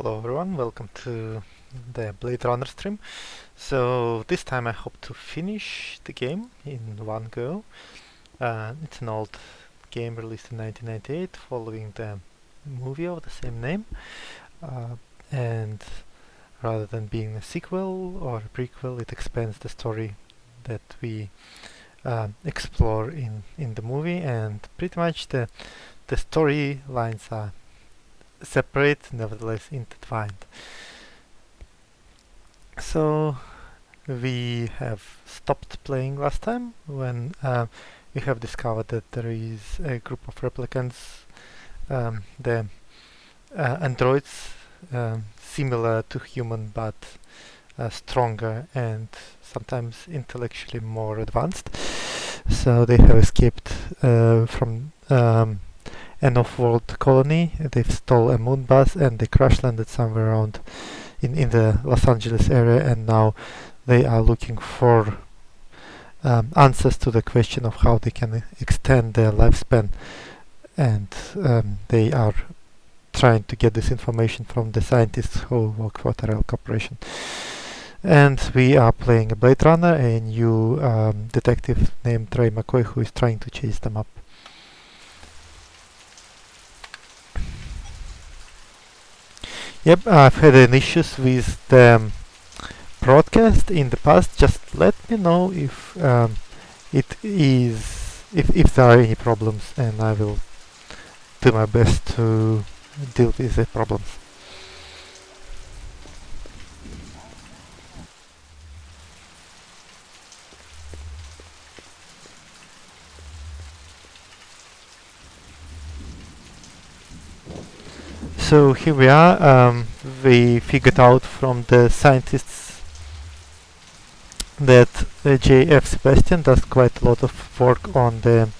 Hello everyone, welcome to the Blade Runner stream. So this time I hope to finish the game in one go. It's an old game released in 1998 following the movie of the same name. And rather than being a sequel or a prequel, it expands the story that we explore in the movie, and pretty much the storylines are separate, nevertheless intertwined. So we have stopped playing last time when we have discovered that there is a group of replicants, the androids, similar to human but stronger and sometimes intellectually more advanced. So they have escaped from an off-world colony. They've stole a moon bus and they crash landed somewhere around in the Los Angeles area, and now they are looking for answers to the question of how they can extend their lifespan, and they are trying to get this information from the scientists who work for Terrell Corporation. And we are playing a Blade Runner, a new detective named Ray McCoy who is trying to chase them up. Yep, I've had an issues with the broadcast in the past. Just let me know if if there are any problems, and I will do my best to deal with the problems. So here we are. We figured out from the scientists that J.F. Sebastian does quite a lot of work on the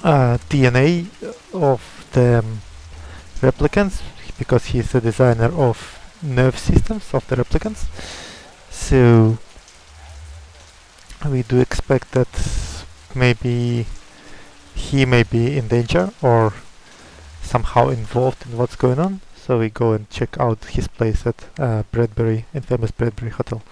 DNA of the replicants, because he's the designer of nerve systems of the replicants. So we do expect that maybe he may be in danger or somehow involved in what's going on. So we go and check out his place at Bradbury, infamous Bradbury Hotel.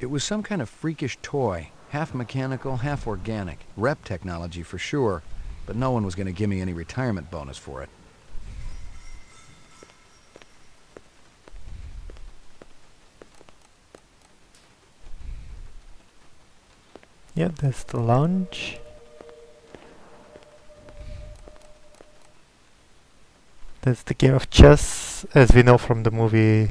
It was some kind of freakish toy, half mechanical, half organic. Rep technology for sure, but no one was going to give me any retirement bonus for it. Yeah, that's the lounge. That's the game of chess, as we know from the movie.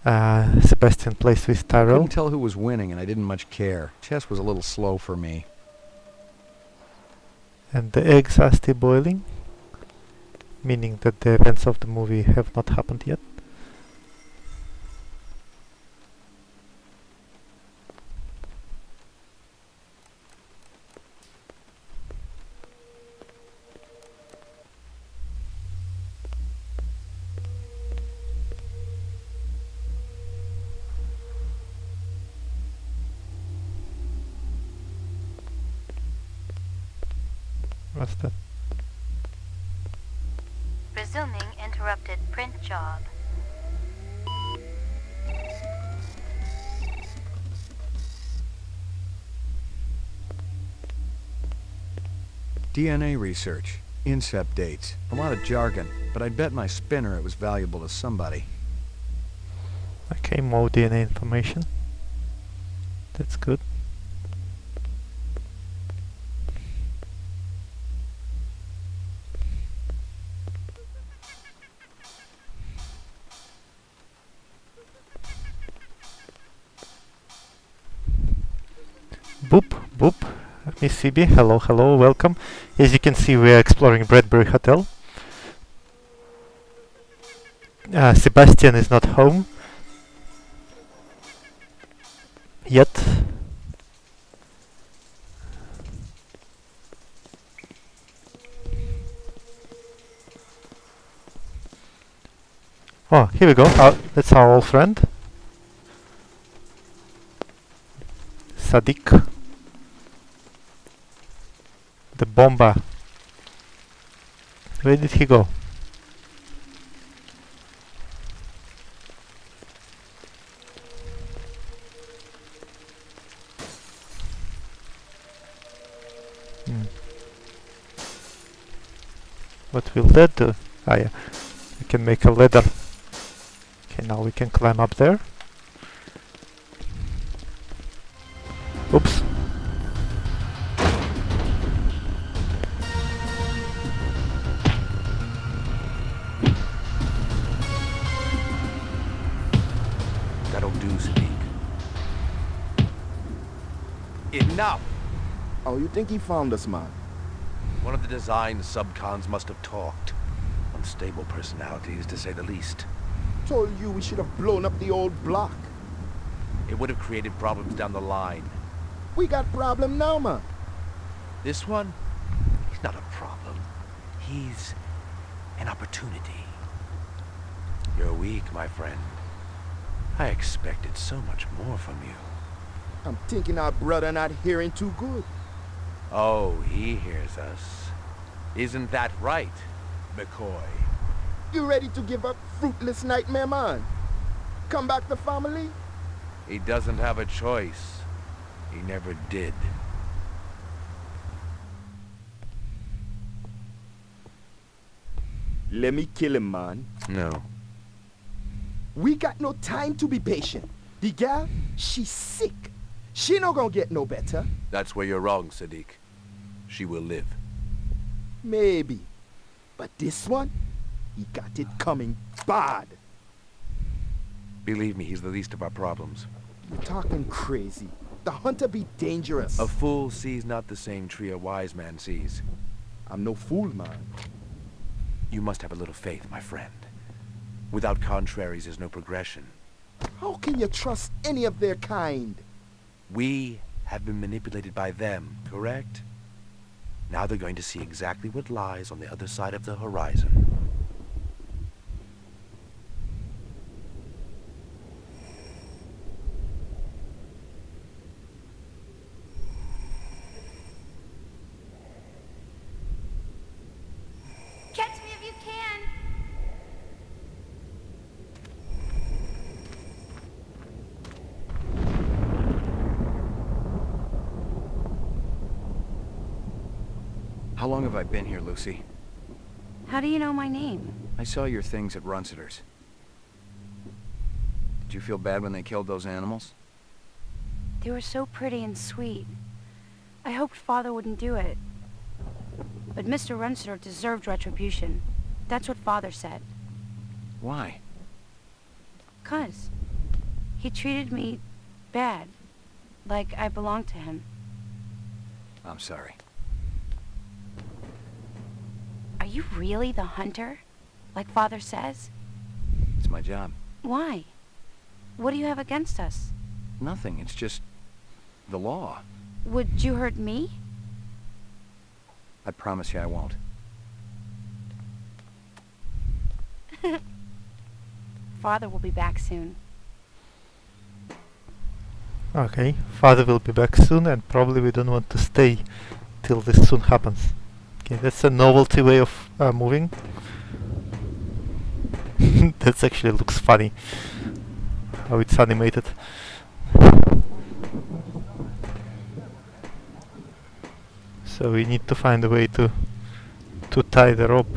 Sebastian plays with Tyrell. Couldn't tell who was winning, and I didn't much care. Chess was a little slow for me. And the eggs are still boiling, meaning that the events of the movie have not happened yet. What's that? Resuming interrupted print job. DNA research. Incept dates. A lot of jargon, but I'd bet my spinner it was valuable to somebody. Okay, more DNA information. That's good. Boop, boop. Miss Phoebe, hello, hello, welcome. As you can see, we are exploring Bradbury Hotel. Sebastian is not home yet. Oh, here we go. That's our old friend, Sadiq, the bomber. Where did he go? What will that do? Ah, yeah. We can make a ladder. Okay, now we can climb up there. Oops. That'll do, Sadiq. Enough! Oh, you think he found us, man? One of the design subcons must have talked. Unstable personalities, to say the least. Told you we should have blown up the old block. It would have created problems down the line. We got problem now, man. This one? He's not a problem. He's an opportunity. You're weak, my friend. I expected so much more from you. I'm thinking our brother not hearing too good. Oh, he hears us. Isn't that right, McCoy? You ready to give up fruitless nightmare, man? Come back to family? He doesn't have a choice. He never did. Let me kill him, man. No. We got no time to be patient. The gal, she's sick. She not gonna get no better. That's where you're wrong, Sadiq. She will live. Maybe. But this one, he got it coming bad. Believe me, he's the least of our problems. You're talking crazy. The hunter be dangerous. A fool sees not the same tree a wise man sees. I'm no fool, man. You must have a little faith, my friend. Without contraries, there's no progression. How can you trust any of their kind? We have been manipulated by them, correct? Now they're going to see exactly what lies on the other side of the horizon. Catch me if you can! How long have I been here, Lucy? How do you know my name? I saw your things at Runciter's. Did you feel bad when they killed those animals? They were so pretty and sweet. I hoped Father wouldn't do it. But Mr. Runciter deserved retribution. That's what Father said. Why? 'Cause he treated me bad. Like I belonged to him. I'm sorry. Are you really the hunter? Like Father says? It's my job. Why? What do you have against us? Nothing. It's just the law. Would you hurt me? I promise you I won't. Father will be back soon. Okay, Father will be back soon, and probably we don't want to stay till this soon happens. Okay, that's a novelty way of moving. That actually looks funny, how it's animated. So we need to find a way to to tie the rope.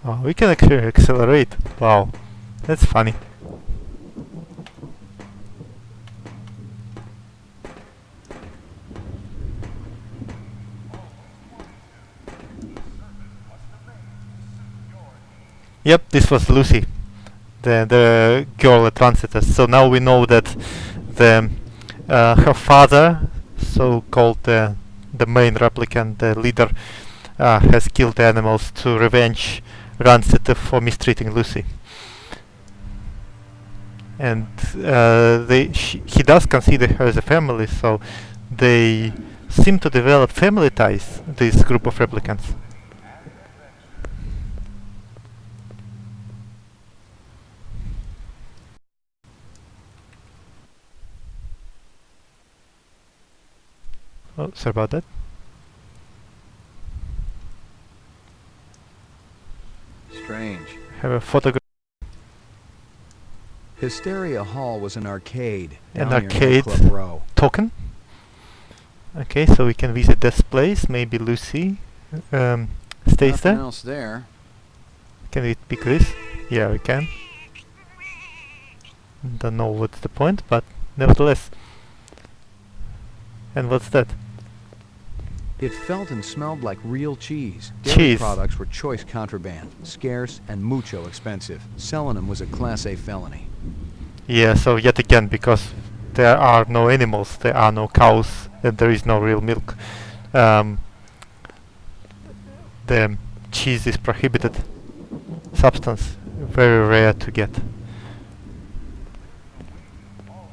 Oh, we can actually accelerate. Wow, that's funny. Yep, this was Lucy, the girl at Rancetus. So now we know that the her father, so-called the main replicant, the leader, has killed the animals to revenge Rancetus for mistreating Lucy. And he does consider her as a family, so they seem to develop family ties, this group of replicants. Oh, sorry about that. Strange. Have a photograph. Hysteria Hall was an arcade. An down near arcade Nightclub Row. token. Okay, so we can visit this place. Maybe Lucy stays Nothing there. else there. Can we pick this? Yeah, we can. Don't know what's the point, but nevertheless. And what's that? It felt and smelled like real cheese. Dairy Cheese. products were choice contraband, scarce and mucho expensive. Selling them was a Class A felony. Yeah, so yet again, because there are no animals, there are no cows, and there is no real milk, the cheese is prohibited substance, very rare to get.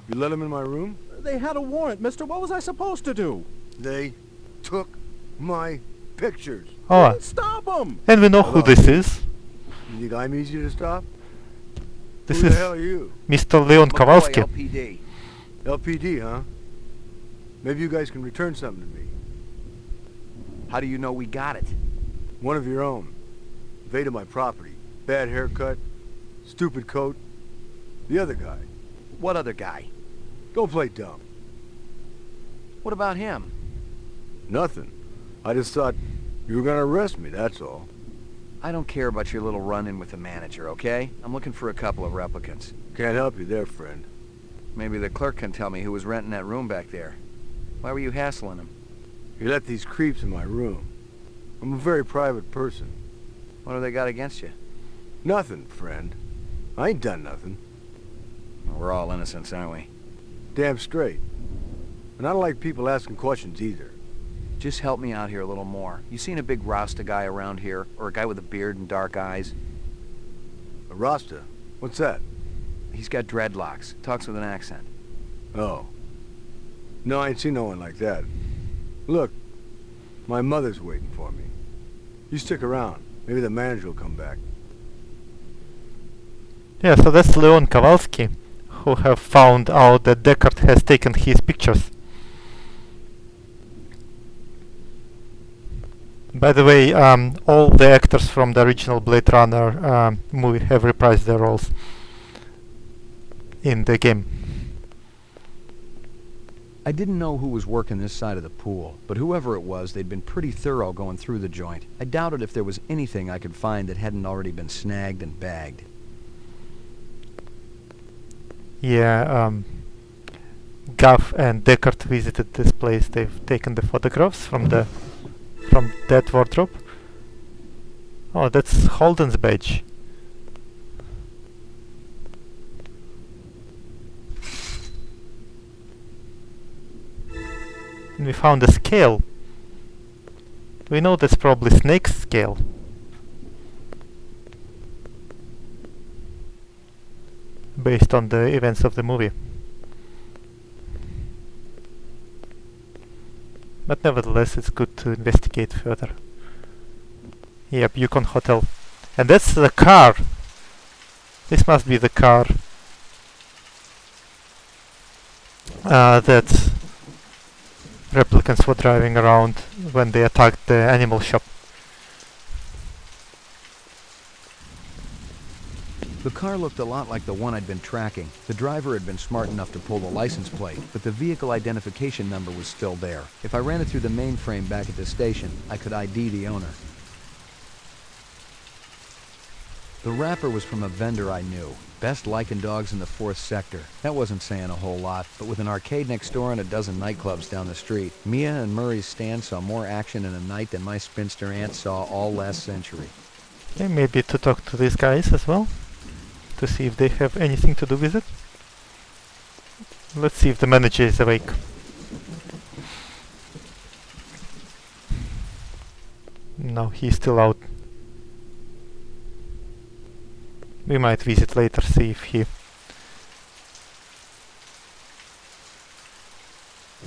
You let them in my room? They had a warrant, mister. What was I supposed to do? They took my pictures. Oh, Stop them! and we know who Hello. this is. You think I'm easy to stop? This Who is the hell are you? Mr. Leon Kowalski. LPD. LPD, huh? Maybe you guys can return something to me. How do you know we got it? One of your own. Invaded my property. Bad haircut. Stupid coat. The other guy. What other guy? Don't play dumb. What about him? Nothing. I just thought you were gonna arrest me, that's all. I don't care about your little run-in with the manager, okay? I'm looking for a couple of replicants. Can't help you there, friend. Maybe the clerk can tell me who was renting that room back there. Why were you hassling him? You let these creeps in my room. I'm a very private person. What do they got against you? Nothing, friend. I ain't done nothing. Well, we're all innocents, aren't we? Damn straight. And I don't like people asking questions either. Just help me out here a little more. You seen a big Rasta guy around here? Or a guy with a beard and dark eyes? A Rasta? What's that? He's got dreadlocks. Talks with an accent. Oh. No, I ain't seen no one like that. Look, my mother's waiting for me. You stick around. Maybe the manager will come back. Yeah, so that's Leon Kowalski, who have found out that Deckard has taken his pictures. By the way, all the actors from the original Blade Runner movie have reprised their roles in the game. I didn't know who was working this side of the pool, but whoever it was, they'd been pretty thorough going through the joint. I doubted if there was anything I could find that hadn't already been snagged and bagged. Yeah, Gav and Deckard visited this place. They've taken the photographs from that wardrobe. Oh, that's Holden's badge. And we found a scale. We know that's probably Snake's scale. Based on the events of the movie. But nevertheless, it's good to investigate further. Yep, Yukon Hotel. And that's the car. This must be the car that replicants were driving around when they attacked the animal shop. The car looked a lot like the one I'd been tracking. The driver had been smart enough to pull the license plate, but the vehicle identification number was still there. If I ran it through the mainframe back at the station, I could ID the owner. The wrapper was from a vendor I knew. Best lichen dogs in the 4th sector. That wasn't saying a whole lot, but with an arcade next door and a dozen nightclubs down the street, Mia and Murray's stand saw more action in a night than my spinster aunt saw all last century. Okay, maybe to talk to these guys as well, to see if they have anything to do with it. Let's see if the manager is awake. No, he's still out. We might visit later, see if he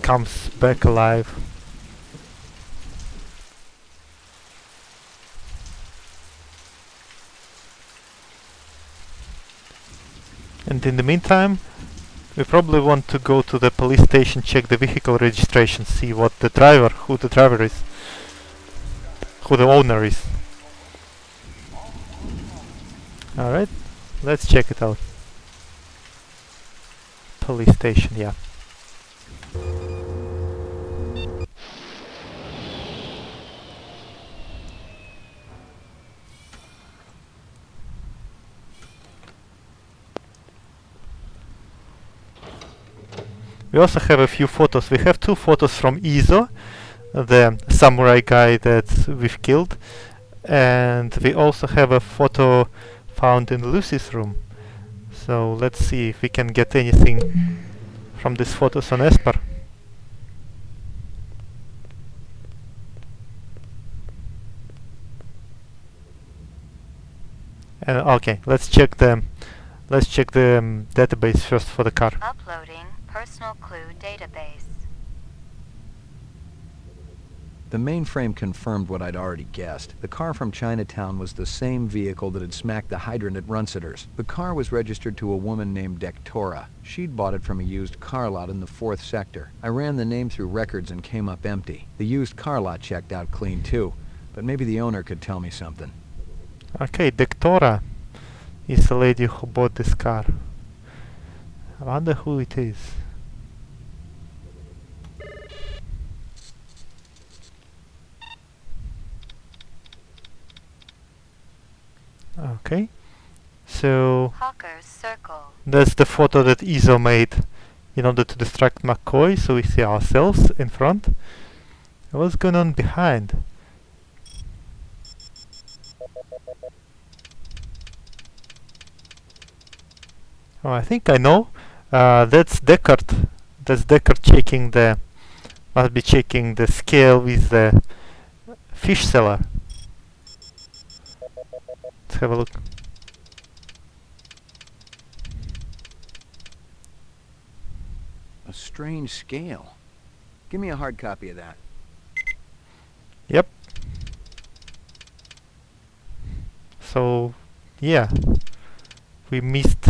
comes back alive. And in the meantime, we probably want to go to the police station, check the vehicle registration, see what the driver, who the driver is, who the owner is. Alright, let's check it out. Police station, yeah. We also have a few photos. We have 2 photos from Izo, the samurai guy that we've killed, and we also have a photo found in Lucy's room. So let's see if we can get anything from these photos on Esper. Okay, let's check the database first for the car. Uploading personal clue database. The mainframe confirmed what I'd already guessed. The car from Chinatown was the same vehicle that had smacked the hydrant at Runciter's. The car was registered to a woman named Dectora. She'd bought it from a used car lot in the 4th sector. I ran the name through records and came up empty. The used car lot checked out clean too, but maybe the owner could tell me something. Okay, Dectora is the lady who bought this car. I wonder who it is. Okay, so Hawker's Circle. that's the photo that Izo made in order to distract McCoy, so we see ourselves in front. What's going on behind? Oh, I think I know. That's Deckard. That's Deckard checking must be checking the scale with the fish seller. Let's have a look. A strange scale. Give me a hard copy of that. Yep. So, yeah. We missed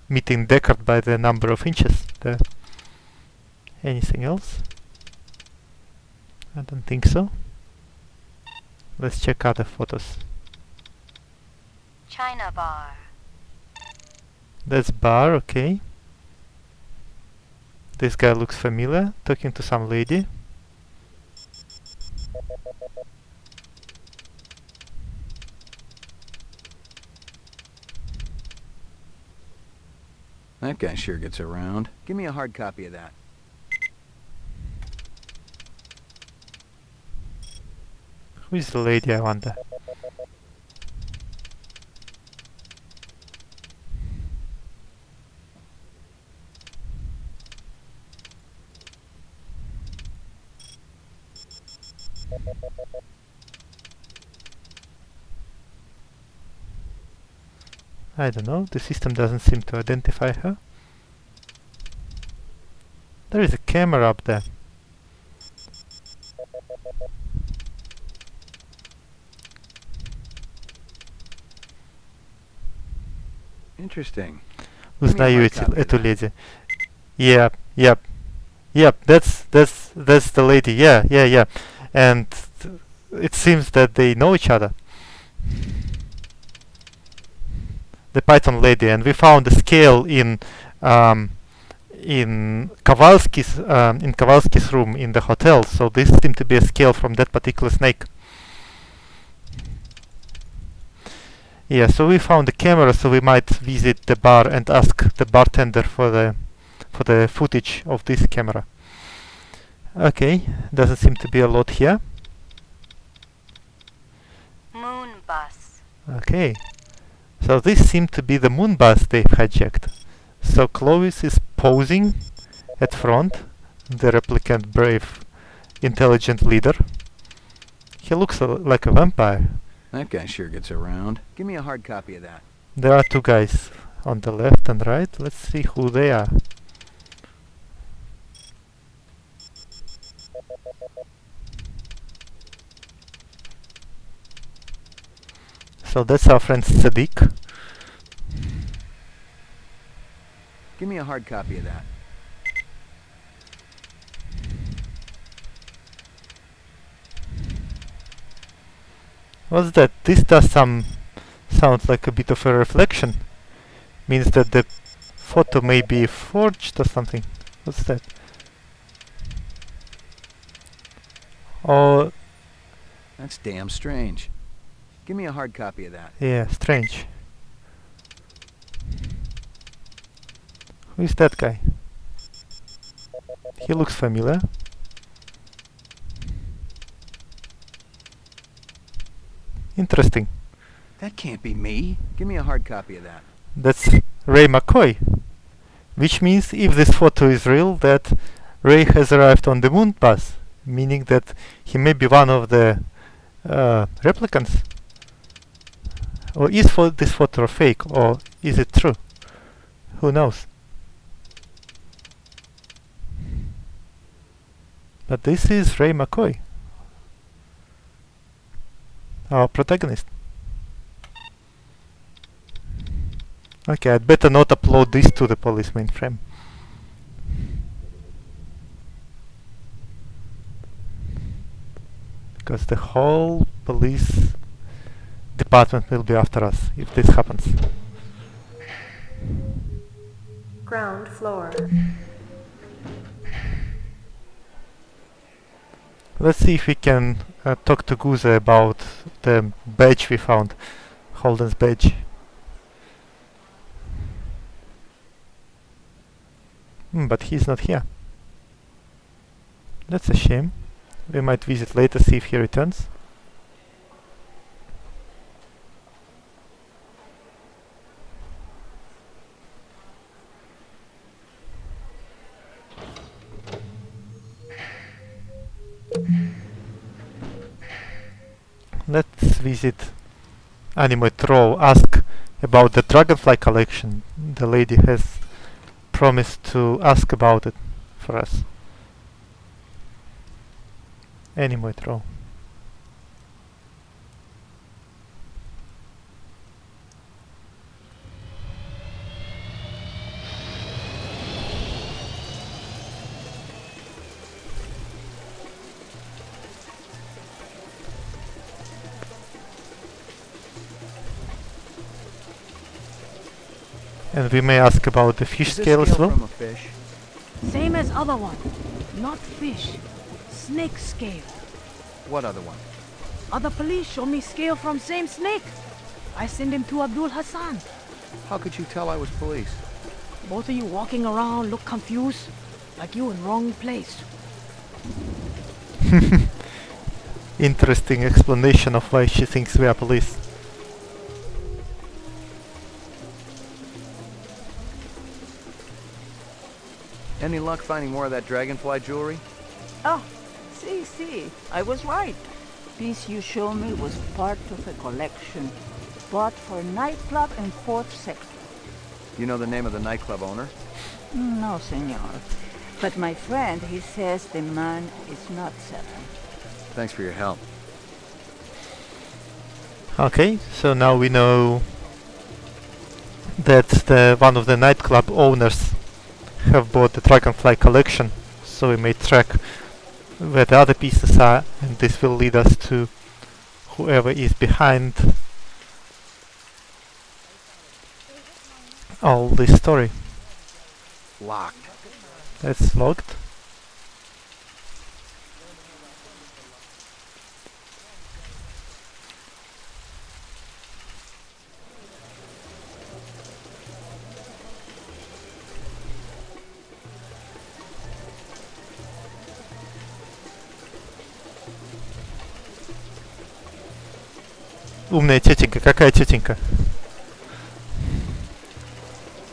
meeting Deckard by the number of inches there. Anything else? I don't think so. Let's check other photos. China Bar. That's bar, okay. This guy looks familiar, talking to some lady. That guy sure gets around. Give me a hard copy of that. Who is the lady, I wonder? I don't know, the system doesn't seem to identify her. There is a camera up there. Interesting. Узнаю эту леди. Yep, that's the lady. Yeah. And it seems that they know each other. the Python lady, and we found a scale in Kowalski's room in the hotel. So this seemed to be a scale from that particular snake. Yeah, so we found the camera, so we might visit the bar and ask the bartender for the footage of this camera. Okay, doesn't seem to be a lot here. Moon bus. Okay, so this seemed to be the moon bus they've hijacked. So Clovis is posing at front, the replicant brave, intelligent leader. He looks like a vampire. That guy sure gets around. Give me a hard copy of that. There are two guys on the left and right. Let's see who they are. So that's our friend Sadiq. Give me a hard copy of that. What's that? This does sounds like a bit of a reflection. Means that the photo may be forged or something. What's that? Oh, That's damn strange. Give me a hard copy of that. yeah, strange. Who is that guy? He looks familiar. Interesting. That can't be me. Give me a hard copy of that. That's Ray McCoy. Which means if this photo is real, that Ray has arrived on the moon bus, meaning that he may be one of the replicants. Or is this photo fake, or is it true? Who knows? But this is Ray McCoy, our protagonist. Okay, I'd better not upload this to the police mainframe. Because the whole police department will be after us if this happens. Ground floor. Let's see if we can talk to Guze about the badge we found, Holden's badge. But he's not here. That's a shame. We might visit later, see if he returns. Let's visit Animate Row, ask about the Dragonfly collection. The lady has promised to ask about it for us. Animate Row. And we may ask about the fish Is this scale as scale well. from a fish? Same as other one. Not fish. Snake scale. What other one? Other police show me scale from same snake. I send him to Abdul Hassan. How could you tell I was police? Both of you walking around look confused. Like you in wrong place. Interesting explanation of why she thinks we are police. Any luck finding more of that dragonfly jewelry? Oh, see, I was right. Piece you show me was part of a collection bought for a nightclub in 4th sector. You know the name of the nightclub owner? No, senor. But my friend, he says the man is not certain. Thanks for your help. Okay, so now we know that one of the nightclub owners have bought the Dragonfly collection, so we may track where the other pieces are, and this will lead us to whoever is behind all this story? Locked. That's locked. Умная тетенька. Какая тетенька?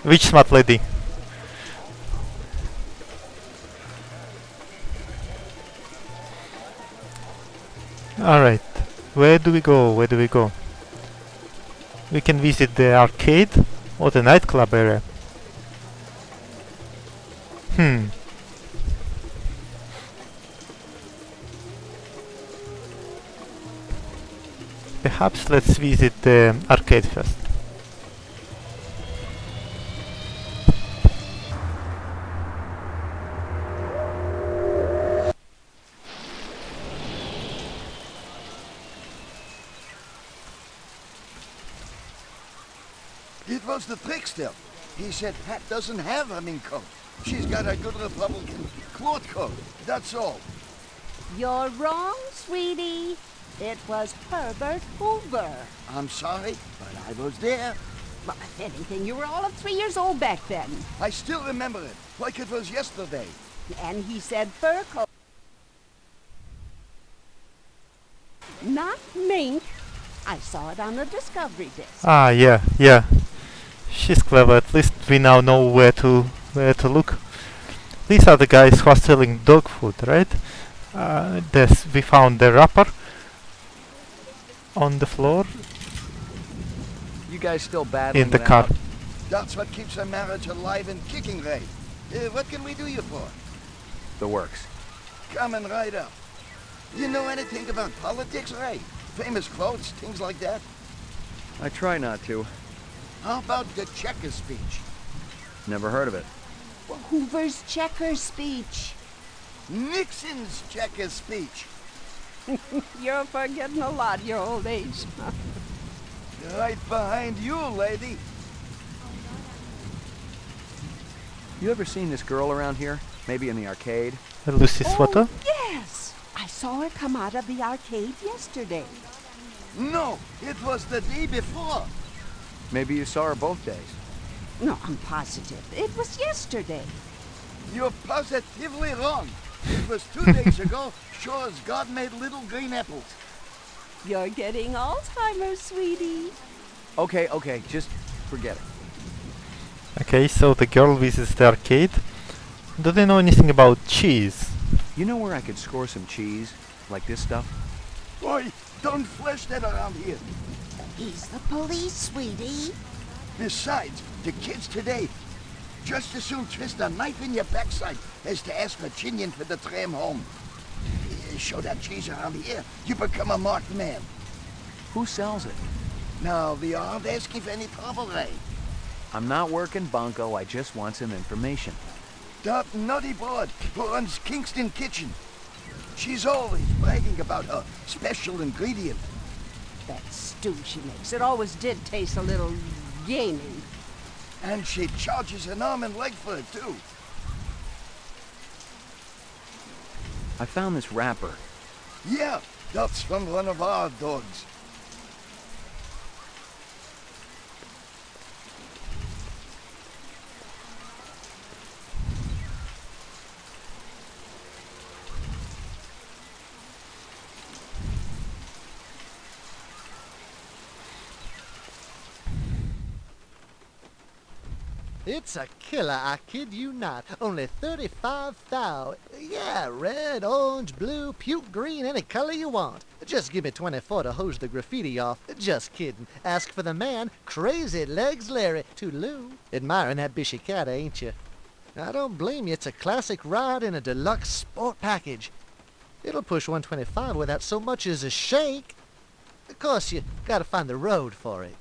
Which smart lady? Alright. Where do we go? Where do we go? We can visit the arcade or the nightclub area. Perhaps let's visit the arcade first. It was the trickster. He said Pat doesn't have a mink coat. She's got a good Republican cloth coat. That's all. You're wrong, sweetie. It was Herbert Hoover. I'm sorry, but I was there. Well, if anything, you were all of 3 years old back then. I still remember it, like it was yesterday. And he said fur coat. Not mink. I saw it on the discovery disc. Ah, yeah, yeah. She's clever. At least we now know where to look. These are the guys who are selling dog food, right? We found the wrapper on the floor You guys still battling in the it car. out? That's what keeps a marriage alive and kicking, Ray. What can we do you for? The works. Coming right up. You know anything about politics, Ray? Famous quotes, things like that? I try not to. How about the checker speech? Never heard of it. Hoover's checker speech. Nixon's checker speech. You're forgetting a lot your old age. Right behind you, lady. You ever seen this girl around here? Maybe in the arcade? Lucy Swatter. Yes. I saw her come out of the arcade yesterday. No, it was the day before. Maybe you saw her both days. No, I'm positive. It was yesterday. You're positively wrong. It was 2 days ago, sure as God made little green apples. You're getting Alzheimer's, sweetie. Okay, just forget it. Okay, so the girl visits the arcade. Do they know anything about cheese? You know where I could score some cheese? Like this stuff? Boy, don't flash that around here. He's the police, sweetie. Besides, the kids today just as soon twist a knife in your backside as to ask Virginian for the tram home. Show that cheese around here, you become a marked man. Who sells it? Now, we aren't asking for any trouble, Ray. I'm not working bunco, I just want some information. That nutty broad who runs Kingston Kitchen. She's always bragging about her special ingredient. That stew she makes, it always did taste a little gamey. And she charges an arm and leg for it, too. I found this wrapper. Yeah, that's from one of our dogs. It's a killer, I kid you not. Only 35 thou. Yeah, red, orange, blue, puke green, any color you want. Just give me 24 to hose the graffiti off. Just kidding. Ask for the man, Crazy Legs Larry, to Lou. Admiring that bishy cat, ain't you? I don't blame you. It's a classic ride in a deluxe sport package. It'll push 125 without so much as a shake. Of course, you gotta find the road for it.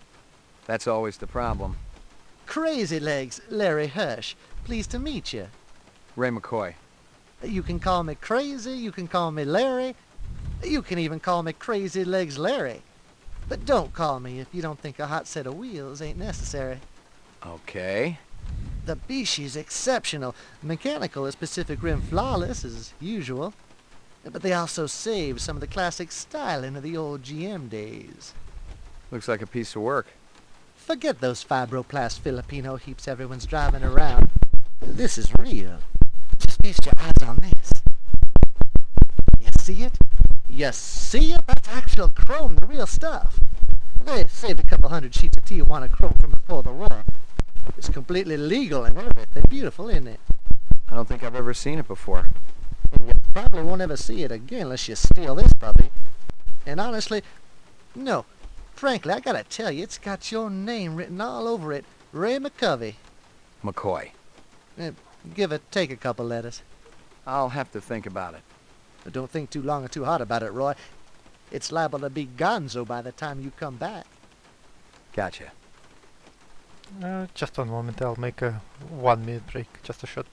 That's always the problem. Crazy Legs, Larry Hirsch. Pleased to meet you. Ray McCoy. You can call me Crazy, you can call me Larry. You can even call me Crazy Legs Larry. But don't call me if you don't think a hot set of wheels ain't necessary. Okay. The Bishi's exceptional. Mechanical is Pacific Rim flawless, as usual. But they also saved some of the classic styling of the old GM days. Looks like a piece of work. Forget those fibroplast Filipino heaps everyone's driving around. This is real. Just feast your eyes on this. You see it? You see it? That's actual chrome, the real stuff. They saved a couple hundred sheets of Tijuana chrome from before the war. It's completely legal and everything. Beautiful, isn't it? I don't think I've ever seen it before. And you probably won't ever see it again unless you steal this puppy. And honestly, no. Frankly, I gotta tell you, it's got your name written all over it. Ray McCovey. McCoy. Give it, take a couple letters. I'll have to think about it. But don't think too long or too hard about it, Roy. It's liable to be gonzo by the time you come back. Gotcha. Just one moment, I'll make a 1 minute break, just a shot.